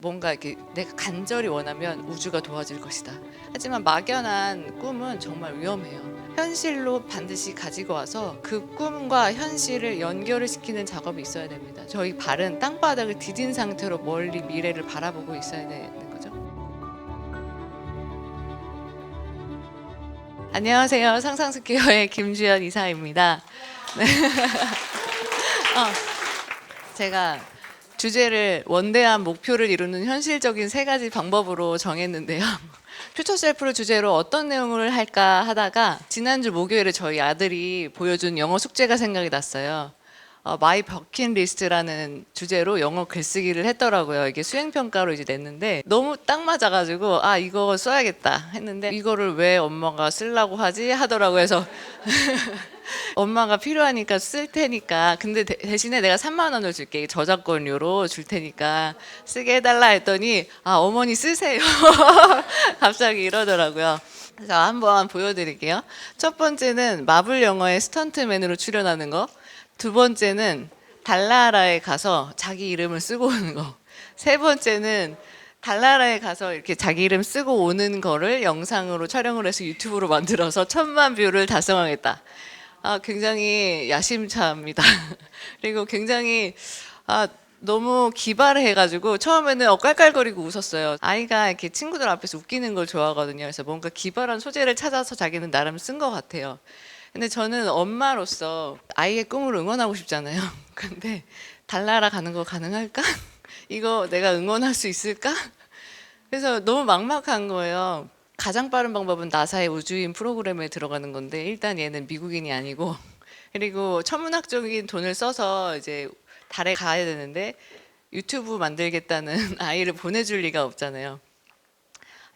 뭔가 이렇게 내가 간절히 원하면 우주가 도와줄 것이다. 하지만 막연한 꿈은 정말 위험해요. 현실로 반드시 가지고 와서 그 꿈과 현실을 연결을 시키는 작업이 있어야 됩니다. 저희 발은 땅바닥을 디딘 상태로 멀리 미래를 바라보고 있어야 되는 거죠. 안녕하세요. 상상스퀘어의 김주연 이사입니다. 네. 제가 주제를 원대한 목표를 이루는 현실적인 세 가지 방법으로 정했는데요. 퓨처 셀프를 주제로 어떤 내용을 할까 하다가 지난주 목요일에 저희 아들이 보여준 영어 숙제가 생각이 났어요. 마이 버킷리스트라는 주제로 영어 글쓰기를 했더라고요. 이게 수행평가로 이제 냈는데 너무 딱 맞아가지고 아 이거 써야겠다 했는데 이거를 왜 엄마가 쓰려고 하지 하더라고요. 그래서 엄마가 필요하니까 쓸 테니까 근데 대신에 내가 3만 원을 줄게 저작권료로 줄 테니까 쓰게 해달라 했더니 아 어머니 쓰세요 갑자기 이러더라고요. 그래서 한번 보여드릴게요. 첫 번째는 마블 영화의 스턴트맨으로 출연하는 거, 두 번째는 달나라에 가서 자기 이름을 쓰고 오는 거, 세 번째는 달나라에 가서 이렇게 자기 이름 쓰고 오는 거를 영상으로 촬영을 해서 유튜브로 만들어서 1,000만 뷰를 달성하겠다. 굉장히 야심차입니다. 그리고 굉장히 너무 기발해가지고 처음에는 깔깔거리고 웃었어요. 아이가 이렇게 친구들 앞에서 웃기는 걸 좋아하거든요. 그래서 뭔가 기발한 소재를 찾아서 자기는 나름 쓴 것 같아요. 근데 저는 엄마로서 아이의 꿈을 응원하고 싶잖아요. 근데 달나라 가는 거 가능할까? 이거 내가 응원할 수 있을까? 그래서 너무 막막한 거예요. 가장 빠른 방법은 나사의 우주인 프로그램에 들어가는 건데 일단 얘는 미국인이 아니고 그리고 천문학적인 돈을 써서 이제 달에 가야 되는데 유튜브 만들겠다는 아이를 보내줄 리가 없잖아요.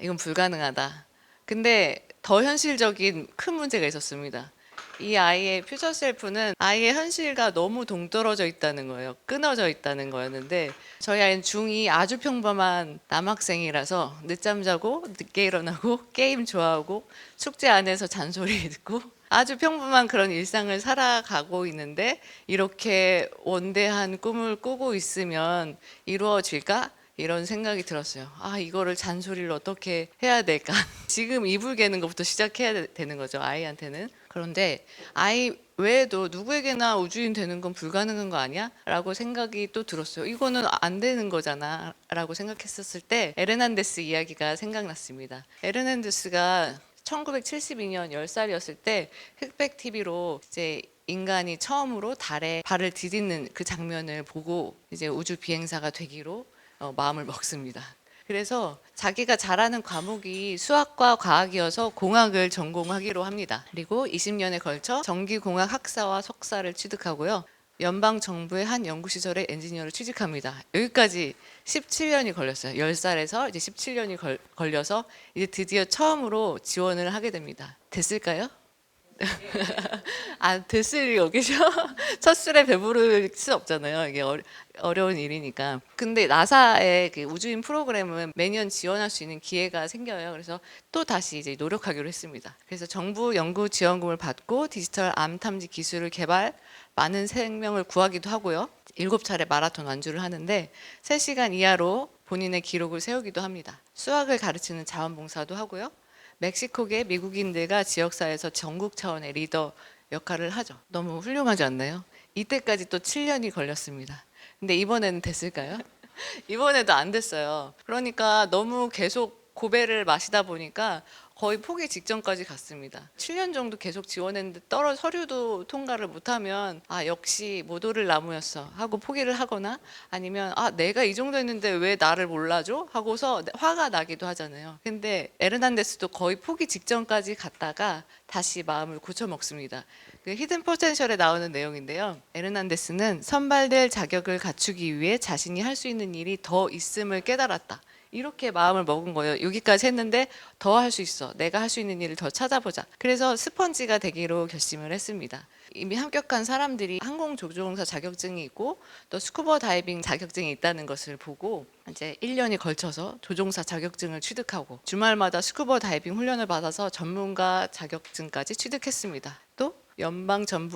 이건 불가능하다. 근데 더 현실적인 큰 문제가 있었습니다. 이 아이의 퓨처 셀프는 아이의 현실과 너무 동떨어져 있다는 거예요. 끊어져 있다는 거였는데 저희 아이는 중2 아주 평범한 남학생이라서 늦잠 자고 늦게 일어나고 게임 좋아하고 숙제 안 해서 잔소리 듣고 아주 평범한 그런 일상을 살아가고 있는데 이렇게 원대한 꿈을 꾸고 있으면 이루어질까? 이런 생각이 들었어요. 이거를 잔소리를 어떻게 해야 될까? 지금 이불 개는 것부터 시작해야 되는 거죠, 아이한테는. 그런데 아이 외에도 누구에게나 우주인 되는 건 불가능한 거 아니야? 라고 생각이 또 들었어요. 이거는 안 되는 거잖아. 라고 생각했었을 때 에르난데스 이야기가 생각났습니다. 에르난데스가 1972년 10살이었을 때 흑백 TV로 이제 인간이 처음으로 달에 발을 디딛는 그 장면을 보고 이제 우주 비행사가 되기로 마음을 먹습니다. 그래서 자기가 잘하는 과목이 수학과 과학이어서 공학을 전공하기로 합니다. 그리고 20년에 걸쳐 전기공학 학사와 석사를 취득하고요. 연방 정부의 한 연구시설의 엔지니어를 취직합니다. 여기까지 17년이 걸렸어요. 10살에서 이제 17년이 걸려서 이제 드디어 처음으로 지원을 하게 됩니다. 됐을까요? 됐을 리 없겠죠. 첫 술에 배부를 수 없잖아요. 이게 어려운 일이니까. 근데 나사의 그 우주인 프로그램은 매년 지원할 수 있는 기회가 생겨요. 그래서 또 다시 이제 노력하기로 했습니다. 그래서 정부 연구 지원금을 받고 디지털 암 탐지 기술을 개발, 많은 생명을 구하기도 하고요. 7차례 마라톤 완주를 하는데 3시간 이하로 본인의 기록을 세우기도 합니다. 수학을 가르치는 자원봉사도 하고요. 멕시코계 미국인들과 지역사회에서 전국 차원의 리더 역할을 하죠. 너무 훌륭하지 않나요? 이때까지 또 7년이 걸렸습니다. 근데 이번에는 됐을까요? 이번에도 안 됐어요. 그러니까 너무 계속 고배를 마시다 보니까 거의 포기 직전까지 갔습니다. 7년 정도 계속 지원했는데 서류도 통과를 못하면 역시 못 오를 나무였어 하고 포기를 하거나 아니면 내가 이 정도 했는데 왜 나를 몰라줘? 하고서 화가 나기도 하잖아요. 근데 에르난데스도 거의 포기 직전까지 갔다가 다시 마음을 고쳐먹습니다. 그 히든 포텐셜에 나오는 내용인데요. 에르난데스는 선발될 자격을 갖추기 위해 자신이 할 수 있는 일이 더 있음을 깨달았다. 이렇게 마음을 먹은 거예요. 여기까지 했는데 더 할 수 있어. 내가 할 수 있는 일을 더 찾아보자. 그래서 스펀지가 되기로 결심을 했습니다. 이미 합격한 사람들이 항공조종사 자격증이 있고 또 스쿠버 다이빙 자격증이 있다는 것을 보고 이제 1년이 걸쳐서 조종사 자격증을 취득하고 주말마다 스쿠버 다이빙 훈련을 받아서 전문가 자격증까지 취득했습니다. 또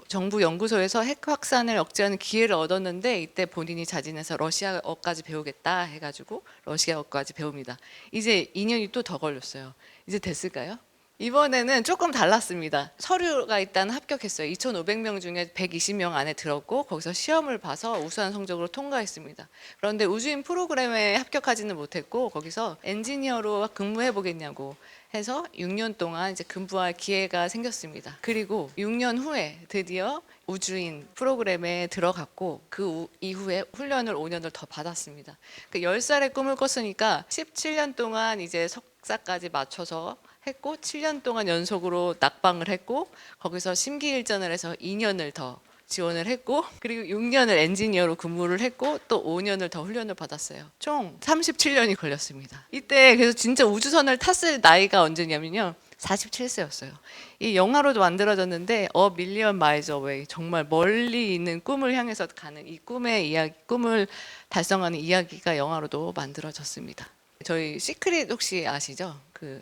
정부 연구소에서 핵 확산을 억제하는 기회를 얻었는데 이때 본인이 자진해서 러시아어까지 배우겠다 해가지고 러시아어까지 배웁니다. 이제 2년이 또 더 걸렸어요. 이제 됐을까요? 이번에는 조금 달랐습니다. 서류가 일단 합격했어요. 2,500명 중에 120명 안에 들었고 거기서 시험을 봐서 우수한 성적으로 통과했습니다. 그런데 우주인 프로그램에 합격하지는 못했고 거기서 엔지니어로 근무해 보겠냐고 해서 6년 동안 이제 근무할 기회가 생겼습니다. 그리고 6년 후에 드디어 우주인 프로그램에 들어갔고 그 이후에 훈련을 5년을 더 받았습니다. 그 10살의 꿈을 꿨으니까 17년 동안 이제 석사까지 맞춰서 했고 7년 동안 연속으로 낙방을 했고 거기서 심기일전을 해서 2년을 더 지원을 했고 그리고 6년을 엔지니어로 근무를 했고 또 5년을 더 훈련을 받았어요. 총 37년이 걸렸습니다. 이때 그래서 진짜 우주선을 탔을 나이가 언제냐면요. 47세였어요. 이 영화로도 만들어졌는데 A Million Miles Away, 정말 멀리 있는 꿈을 향해서 가는 이 꿈의 이야기, 꿈을 달성하는 이야기가 영화로도 만들어졌습니다. 저희 시크릿 혹시 아시죠? 그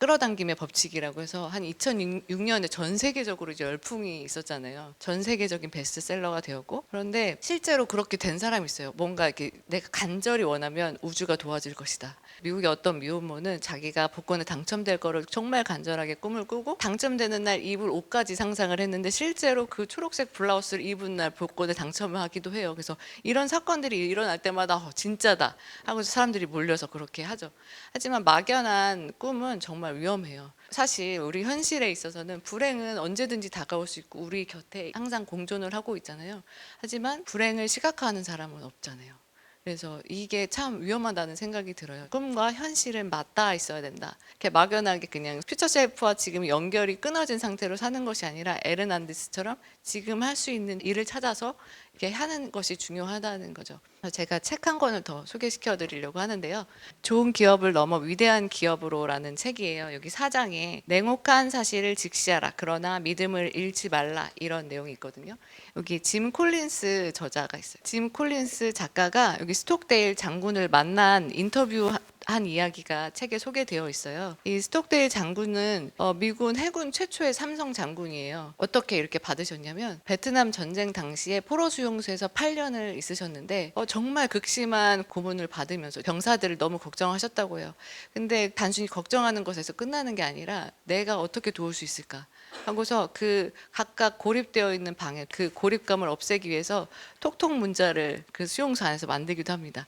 끌어당김의 법칙이라고 해서 한 2006년에 전 세계적으로 이제 열풍이 있었잖아요. 전 세계적인 베스트셀러가 되었고 그런데 실제로 그렇게 된 사람이 있어요. 뭔가 이렇게 내가 간절히 원하면 우주가 도와줄 것이다. 미국의 어떤 미혼모는 자기가 복권에 당첨될 거를 정말 간절하게 꿈을 꾸고 당첨되는 날 입을 옷까지 상상을 했는데 실제로 그 초록색 블라우스를 입은 날 복권에 당첨을 하기도 해요. 그래서 이런 사건들이 일어날 때마다 진짜다 하고 사람들이 몰려서 그렇게 하죠. 하지만 막연한 꿈은 정말 위험해요. 사실 우리 현실에 있어서는 불행은 언제든지 다가올 수 있고 우리 곁에 항상 공존을 하고 있잖아요. 하지만 불행을 시각화하는 사람은 없잖아요. 그래서 이게 참 위험하다는 생각이 들어요. 꿈과 현실은 맞닿아 있어야 된다. 이렇게 막연하게 그냥 퓨처 셀프와 지금 연결이 끊어진 상태로 사는 것이 아니라 에른 안데스처럼 지금 할 수 있는 일을 찾아서 이렇게 하는 것이 중요하다는 거죠. 제가 책 한 권을 더 소개시켜 드리려고 하는데요. 좋은 기업을 넘어 위대한 기업으로라는 책이에요. 여기 4장에 냉혹한 사실을 직시하라. 그러나 믿음을 잃지 말라. 이런 내용이 있거든요. 여기 짐 콜린스 저자가 있어요. 짐 콜린스 작가가 여기 스톡데일 장군을 만난 인터뷰 한 이야기가 책에 소개되어 있어요. 이 스톡데일 장군은 미군 해군 최초의 삼성 장군이에요. 어떻게 이렇게 받으셨냐면 베트남 전쟁 당시에 포로 수용소에서 8년을 있으셨는데 정말 극심한 고문을 받으면서 병사들을 너무 걱정하셨다고 해요. 근데 단순히 걱정하는 것에서 끝나는 게 아니라 내가 어떻게 도울 수 있을까 하고서 그 각각 고립되어 있는 방에 그 고립감을 없애기 위해서 톡톡 문자를 그 수용소 안에서 만들기도 합니다.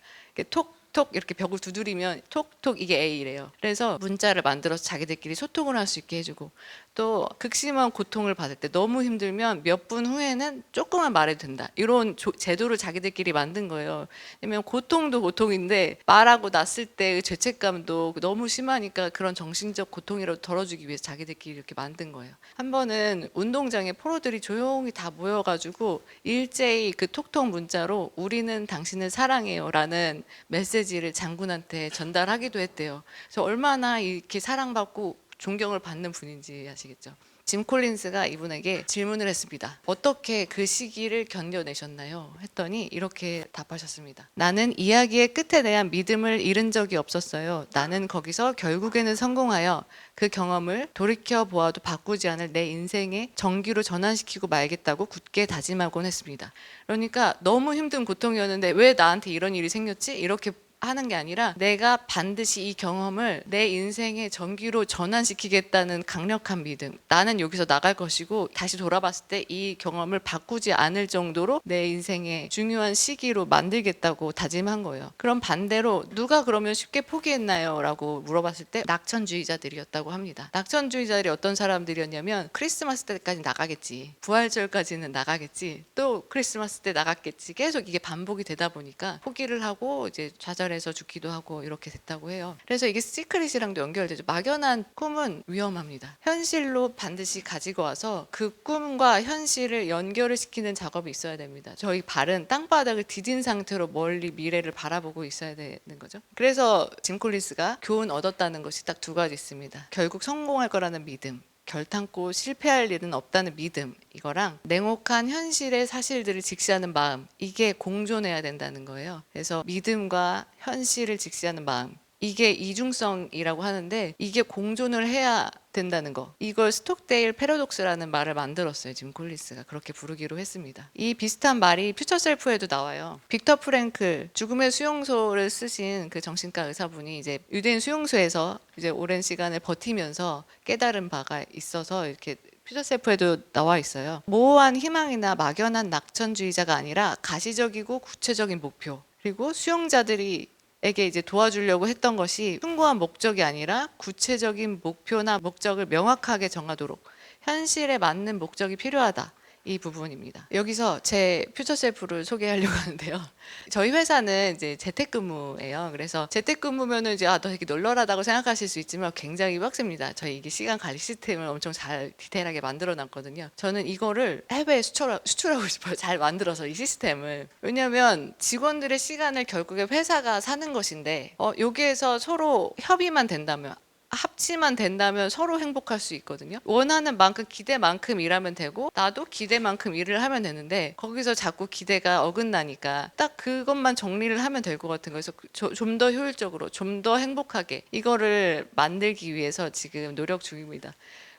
톡 이렇게 벽을 두드리면 톡톡 이게 A래요. 그래서 문자를 만들어서 자기들끼리 소통을 할 수 있게 해주고 또 극심한 고통을 받을 때 너무 힘들면 몇 분 후에는 조금만 말해도 된다. 이런 제도를 자기들끼리 만든 거예요. 왜냐면 고통도 고통인데 말하고 났을 때의 죄책감도 너무 심하니까 그런 정신적 고통이라도 덜어주기 위해서 자기들끼리 이렇게 만든 거예요. 한 번은 운동장에 포로들이 조용히 다 모여가지고 일제히 그 톡톡 문자로 우리는 당신을 사랑해요 라는 메시지를 장군한테 전달하기도 했대요. 그래서 얼마나 이렇게 사랑받고 존경을 받는 분인지 아시겠죠? 짐 콜린스가 이분에게 질문을 했습니다. 어떻게 그 시기를 견뎌내셨나요? 했더니 이렇게 답하셨습니다. 나는 이야기의 끝에 대한 믿음을 잃은 적이 없었어요. 나는 거기서 결국에는 성공하여 그 경험을 돌이켜 보아도 바꾸지 않을 내 인생의 정기로 전환시키고 말겠다고 굳게 다짐하곤 했습니다. 그러니까 너무 힘든 고통이었는데 왜 나한테 이런 일이 생겼지? 이렇게 하는 게 아니라 내가 반드시 이 경험을 내 인생의 전기로 전환시키겠다는 강력한 믿음. 나는 여기서 나갈 것이고 다시 돌아봤을 때 이 경험을 바꾸지 않을 정도로 내 인생의 중요한 시기로 만들겠다고 다짐한 거예요. 그럼 반대로 누가 그러면 쉽게 포기했나요? 라고 물어봤을 때 낙천주의자들이었다고 합니다. 낙천주의자들이 어떤 사람들이었냐면 크리스마스 때까지 나가겠지. 부활절까지는 나가겠지. 또 크리스마스 때 나갔겠지. 계속 이게 반복이 되다 보니까 포기를 하고 이제 좌절해서 죽기도 하고 이렇게 됐다고 해요. 그래서 이게 시크릿이랑도 연결되죠. 막연한 꿈은 위험합니다. 현실로 반드시 가지고 와서 그 꿈과 현실을 연결을 시키는 작업이 있어야 됩니다. 저희 발은 땅바닥을 디딘 상태로 멀리 미래를 바라보고 있어야 되는 거죠. 그래서 짐 콜린스가 교훈 얻었다는 것이 딱 두 가지 있습니다. 결국 성공할 거라는 믿음, 결탄코 실패할 일은 없다는 믿음, 이거랑 냉혹한 현실의 사실들을 직시하는 마음, 이게 공존해야 된다는 거예요. 그래서 믿음과 현실을 직시하는 마음, 이게 이중성이라고 하는데 이게 공존을 해야 된다는 거. 이걸 스톡데일 패러독스라는 말을 만들었어요. 짐 콜린스가 그렇게 부르기로 했습니다. 이 비슷한 말이 퓨처 셀프에도 나와요. 빅터 프랭클 죽음의 수용소를 쓰신 그 정신과 의사분이 이제 유대인 수용소에서 이제 오랜 시간을 버티면서 깨달은 바가 있어서 이렇게 퓨처 셀프에도 나와 있어요. 모호한 희망이나 막연한 낙천주의자가 아니라 가시적이고 구체적인 목표. 그리고 수용자들이 에게 이제 도와주려고 했던 것이 숭고한 목적이 아니라 구체적인 목표나 목적을 명확하게 정하도록 현실에 맞는 목적이 필요하다. 이 부분입니다. 여기서 제 퓨처 셀프를 소개하려고 하는데요. 저희 회사는 이제 재택근무예요. 그래서 재택근무면은 이제 너 되게 널널하다고 생각하실 수 있지만 굉장히 빡셉니다. 저희 이게 시간 관리 시스템을 엄청 잘 디테일하게 만들어 놨거든요. 저는 이거를 해외에 수출하고 싶어요. 잘 만들어서 이 시스템을. 왜냐하면 직원들의 시간을 결국에 회사가 사는 것인데 여기에서 서로 협의만 된다면 합치만 된다면 서로 행복할 수 있거든요. 원하는 만큼 기대만큼 일하면 되고 나도 기대만큼 일을 하면 되는데 거기서 자꾸 기대가 어긋나니까 딱 그것만 정리를 하면 될 것 같은 거에서 좀 더 효율적으로 좀 더 행복하게 이거를 만들기 위해서 지금 노력 중입니다.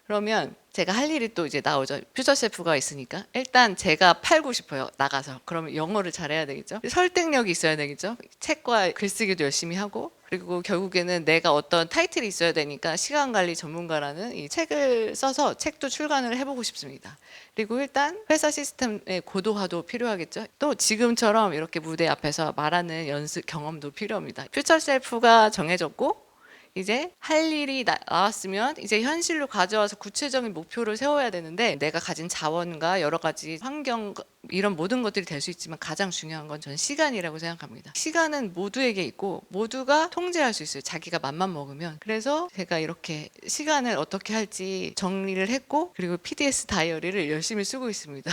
그러면 제가 할 일이 또 이제 나오죠. 퓨처 셰프가 있으니까 일단 제가 팔고 싶어요. 나가서. 그러면 영어를 잘해야 되겠죠. 설득력이 있어야 되겠죠. 책과 글쓰기도 열심히 하고 그리고 결국에는 내가 어떤 타이틀이 있어야 되니까 시간 관리 전문가라는 이 책을 써서 책도 출간을 해보고 싶습니다. 그리고 일단 회사 시스템의 고도화도 필요하겠죠. 또 지금처럼 이렇게 무대 앞에서 말하는 연습 경험도 필요합니다. 퓨처 셀프가 정해졌고 이제 할 일이 나왔으면 이제 현실로 가져와서 구체적인 목표를 세워야 되는데 내가 가진 자원과 여러 가지 환경 이런 모든 것들이 될 수 있지만 가장 중요한 건 저는 시간이라고 생각합니다. 시간은 모두에게 있고 모두가 통제할 수 있어요. 자기가 맘만 먹으면. 그래서 제가 이렇게 시간을 어떻게 할지 정리를 했고 그리고 PDS 다이어리를 열심히 쓰고 있습니다.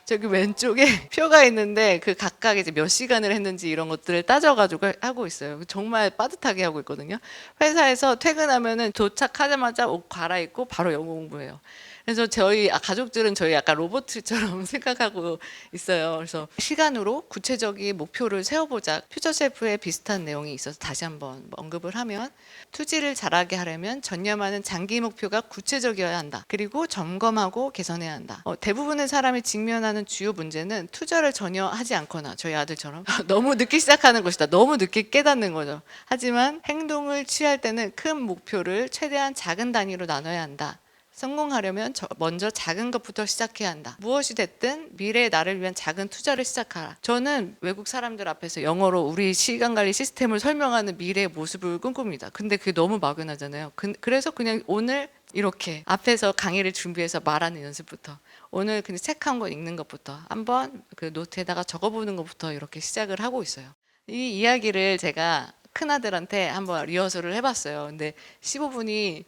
저기 왼쪽에 표가 있는데 그 각각 이제 몇 시간을 했는지 이런 것들을 따져가지고 하고 있어요. 정말 빠듯하게 하고 있거든요. 회사에서 퇴근하면은 도착하자마자 옷 갈아입고 바로 영어 공부해요. 그래서 저희 가족들은 저희 약간 로봇처럼 생각하고 있어요. 그래서 시간으로 구체적인 목표를 세워보자. 퓨처 셀프에 비슷한 내용이 있어서 다시 한번 언급을 하면 투지를 잘하게 하려면 전념하는 장기 목표가 구체적이어야 한다. 그리고 점검하고 개선해야 한다. 대부분의 사람이 직면하는 주요 문제는 투자를 전혀 하지 않거나 저희 아들처럼 너무 늦게 시작하는 것이다. 너무 늦게 깨닫는 거죠. 하지만 행동을 취할 때는 큰 목표를 최대한 작은 단위로 나눠야 한다. 성공하려면 먼저 작은 것부터 시작해야 한다. 무엇이 됐든 미래의 나를 위한 작은 투자를 시작하라. 저는 외국 사람들 앞에서 영어로 우리 시간 관리 시스템을 설명하는 미래의 모습을 꿈꿉니다. 근데 그게 너무 막연하잖아요. 그래서 그냥 오늘 이렇게 앞에서 강의를 준비해서 말하는 연습부터 오늘 그냥 책 한 권 읽는 것부터 한번 그 노트에다가 적어보는 것부터 이렇게 시작을 하고 있어요. 이 이야기를 제가 큰아들한테 한번 리허설을 해봤어요. 근데 15분이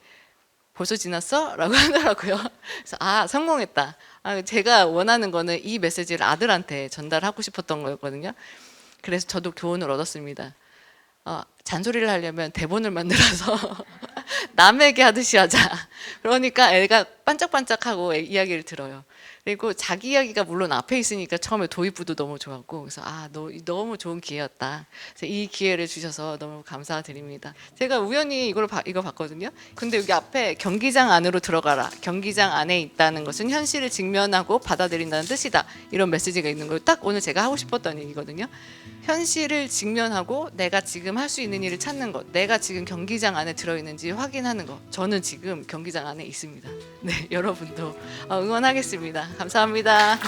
벌써 지났어? 라고 하더라고요. 그래서 성공했다. 제가 원하는 거는 이 메시지를 아들한테 전달하고 싶었던 거였거든요. 그래서 저도 교훈을 얻었습니다. 잔소리를 하려면 대본을 만들어서 남에게 하듯이 하자. 그러니까 애가 반짝반짝하고 이야기를 들어요. 그리고 자기 이야기가 물론 앞에 있으니까 처음에 도입부도 너무 좋았고 그래서 너무 좋은 기회였다. 그래서 이 기회를 주셔서 너무 감사드립니다. 제가 우연히 이거 봤거든요. 근데 여기 앞에 경기장 안으로 들어가라. 경기장 안에 있다는 것은 현실을 직면하고 받아들인다는 뜻이다. 이런 메시지가 있는 걸 딱 오늘 제가 하고 싶었던 얘기거든요. 현실을 직면하고 내가 지금 할 수 있는 일을 찾는 것, 내가 지금 경기장 안에 들어있는지 확인하는 것. 저는 지금 경기장 안에 있습니다. 네, 여러분도 응원하겠습니다. 감사합니다.